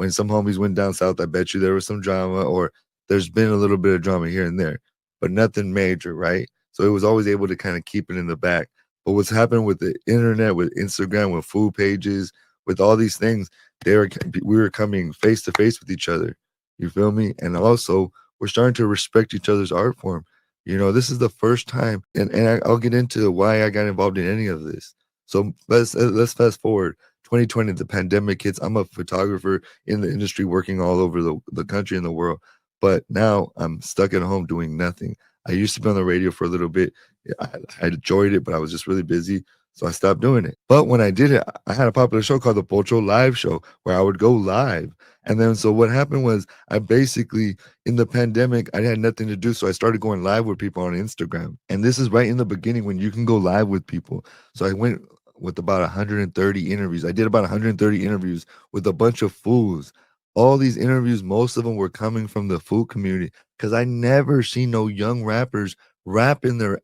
when some homies went down south, I bet you there was some drama, or there's been a little bit of drama here and there, but nothing major, right? So it was always able to kind of keep it in the back. But what's happened with the internet, with Instagram, with food pages, with all these things, we were coming face to face with each other. You feel me? And also, we're starting to respect each other's art form. You know, this is the first time, and I'll get into why I got involved in any of this. So let's fast forward. 2020, the pandemic hits. I'm a photographer in the industry, working all over the country and the world. But now I'm stuck at home doing nothing. I used to be on the radio for a little bit. I enjoyed it, but I was just really busy. So I stopped doing it. But when I did it, I had a popular show called the Pocho Live Show where I would go live. And then so what happened was I basically, in the pandemic, I had nothing to do. So I started going live with people on Instagram. And this is right in the beginning when you can go live with people. So I went with about 130 interviews. I did about 130 interviews with a bunch of fools. All these interviews, most of them were coming from the food community because I never seen no young rappers rapping their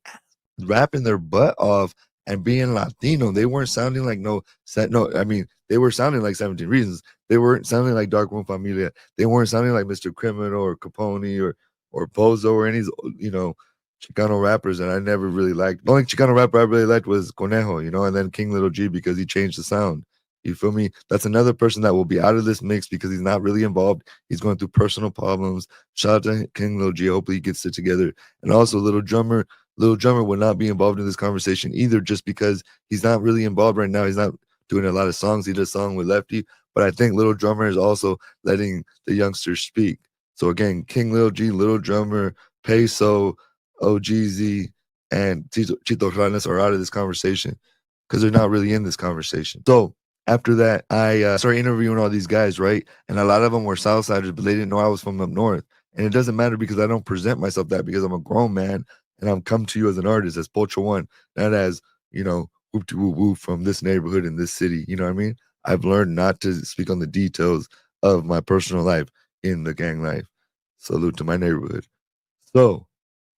rapping their butt off and being Latino. They weren't sounding like I mean, they were sounding like 17 Reasons. They weren't sounding like Dark Room Familia. They weren't sounding like Mr. Criminal or Capone or Pozo or any, you know, Chicano rappers. And I never really liked. The only Chicano rapper I really liked was Conejo, you know, and then King Little G because he changed the sound. You feel me? That's another person that will be out of this mix because he's not really involved. He's going through personal problems. Shout out to King Little G. Hopefully he gets it together. And also Little Drummer. Little Drummer would not be involved in this conversation either, just because he's not really involved right now. He's not doing a lot of songs. He does a song with Lefty, but I think Little Drummer is also letting the youngsters speak. So again, King Lil G, Little Drummer, Peso, OGZ, and Chito Ranas are out of this conversation because they're not really in this conversation. So after that, I started interviewing all these guys, right? And a lot of them were Southsiders, but they didn't know I was from up north. And it doesn't matter because I don't present myself that because I'm a grown man and I'm come to you as an artist, as Pocho1, not as, you know, whoop de whoop whoop from this neighborhood in this city. You know what I mean? I've learned not to speak on the details of my personal life in the gang life. Salute to my neighborhood. So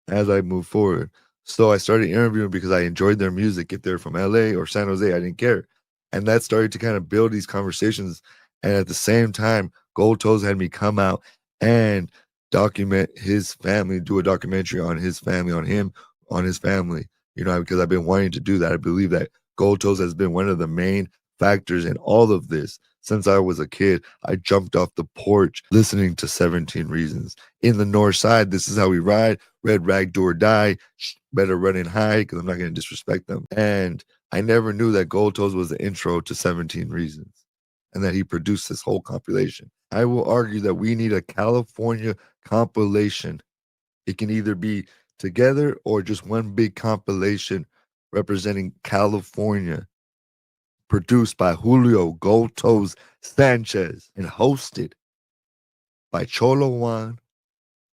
as I move forward, so I started interviewing because I enjoyed their music. If they're from LA or San Jose, I didn't care. And that started to kind of build these conversations. And at the same time, Gold Toes had me come out and document his family, do a documentary on his family, on him, on his family, you know, because I've been wanting to do that. I believe that Gold Toes has been one of the main factors in all of this. Since I was a kid, I jumped off the porch listening to 17 Reasons. In the North Side, this is how we ride. Red rag, do or die. Better running high because I'm not going to disrespect them. And I never knew that Gold Toes was the intro to 17 Reasons and that he produced this whole compilation. I will argue that we need a California compilation. It can either be together or just one big compilation representing California, produced by Julio Gold Toes Sanchez and hosted by Cholo1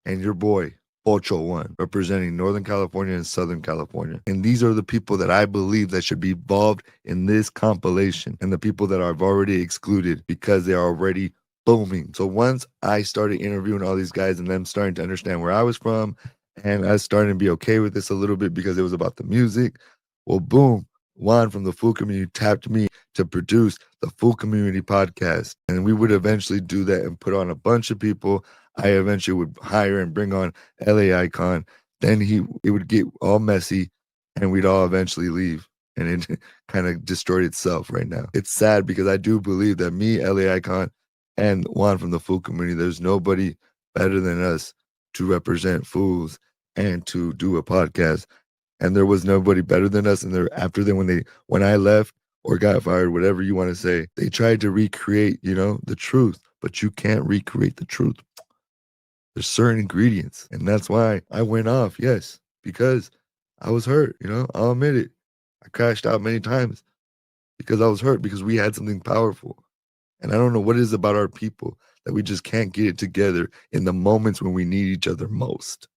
and your boy Pocho1, representing Northern California and Southern California. And these are the people that I believe that should be involved in this compilation and the people that I've already excluded because they are already booming. So once I started interviewing all these guys and them starting to understand where I was from, and I was starting to be okay with this a little bit because it was about the music, well, boom, Juan from the Food Community tapped me to produce the Food Community podcast. And we would eventually do that and put on a bunch of people. I eventually would hire and bring on LA Icon. Then it would get all messy and we'd all eventually leave. And it kind of destroyed itself right now. It's sad because I do believe that me, LA Icon, and Juan from the Food Community, there's nobody better than us to represent fools and to do a podcast. And there was nobody better than us. And after them, when I left or got fired, whatever you want to say, they tried to recreate, you know, the truth, but you can't recreate the truth. There's certain ingredients. And that's why I went off, yes, because I was hurt, you know, I'll admit it. I crashed out many times because I was hurt because we had something powerful. And I don't know what it is about our people that we just can't get it together in the moments when we need each other most.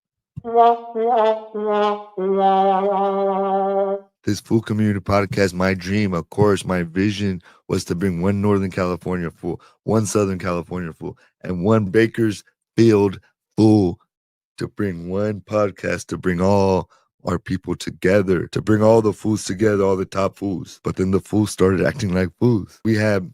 This Food Community podcast, my dream, of course, my vision was to bring one Northern California fool, one Southern California fool, and one Bakersfield fool to bring one podcast to bring all our people together, to bring all the fools together, all the top fools. But then the fools started acting like fools. We had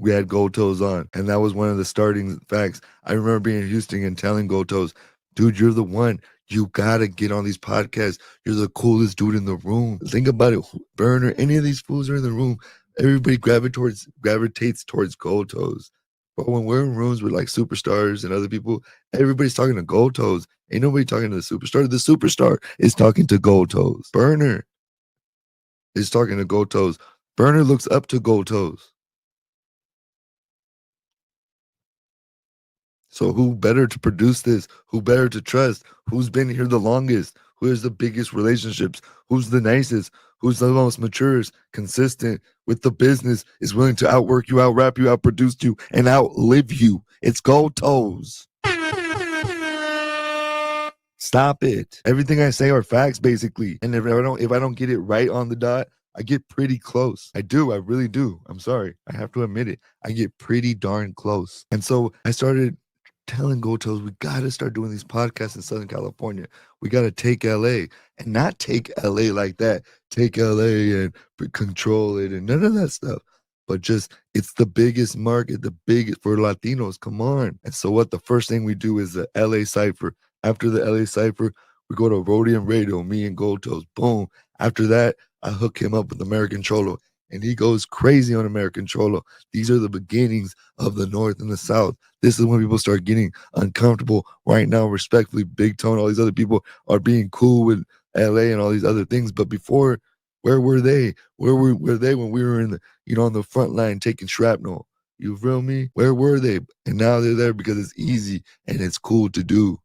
we had Gotos on, and that was one of the starting facts. I remember being in Houston and telling Gotos, dude, you're the one. You gotta get on these podcasts. You're the coolest dude in the room. Think about it, Burner. Any of these fools are in the room. Everybody gravitates towards Gotos. But when we're in rooms with like superstars and other people, everybody's talking to Gotos. Ain't nobody talking to the superstar. The superstar is talking to Gotos. Burner is talking to Gotos. Burner looks up to Gotos. So who better to produce this? Who better to trust? Who's been here the longest? Who has the biggest relationships? Who's the nicest? Who's the most mature, consistent with the business, is willing to outwork you, out rap you, out produce you, and outlive you? It's Gold Toes. Stop it. Everything I say are facts, basically. And if I don't get it right on the dot, I get pretty close. I do. I really do. I'm sorry. I have to admit it. I get pretty darn close. And so I started telling Gotos, we got to start doing these podcasts in Southern California. We got to take LA, and not take LA like that. Take LA and control it and none of that stuff. But just, it's the biggest market, the biggest for Latinos. Come on. And so what? The first thing we do is the LA Cypher. After the LA Cypher, we go to Rhodium Radio, me and Gotos. Boom. After that, I hook him up with American Cholo, and he goes crazy on American Cholo. These are the beginnings of the North and the South. This is when people start getting uncomfortable. Right now, respectfully, Big Tone, all these other people are being cool with LA and all these other things. But before, where were they? Were they when we were in the, on the front line taking shrapnel? You feel me? Where were they? And now they're there because it's easy and it's cool to do.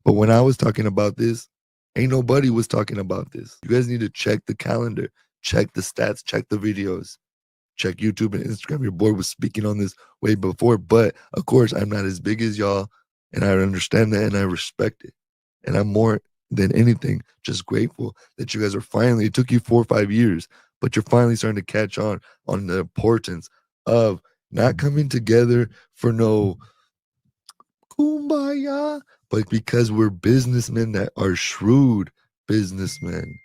But when I was talking about this, ain't nobody was talking about this. You guys need to check the calendar, check the stats, check the videos, check YouTube and Instagram. Your boy was speaking on this way before, but of course, I'm not as big as y'all, and I understand that and I respect it. And I'm more than anything just grateful that you guys are finally, it took you 4 or 5 years, but you're finally starting to catch on the importance of not coming together for no kumbaya, but because we're businessmen that are shrewd businessmen.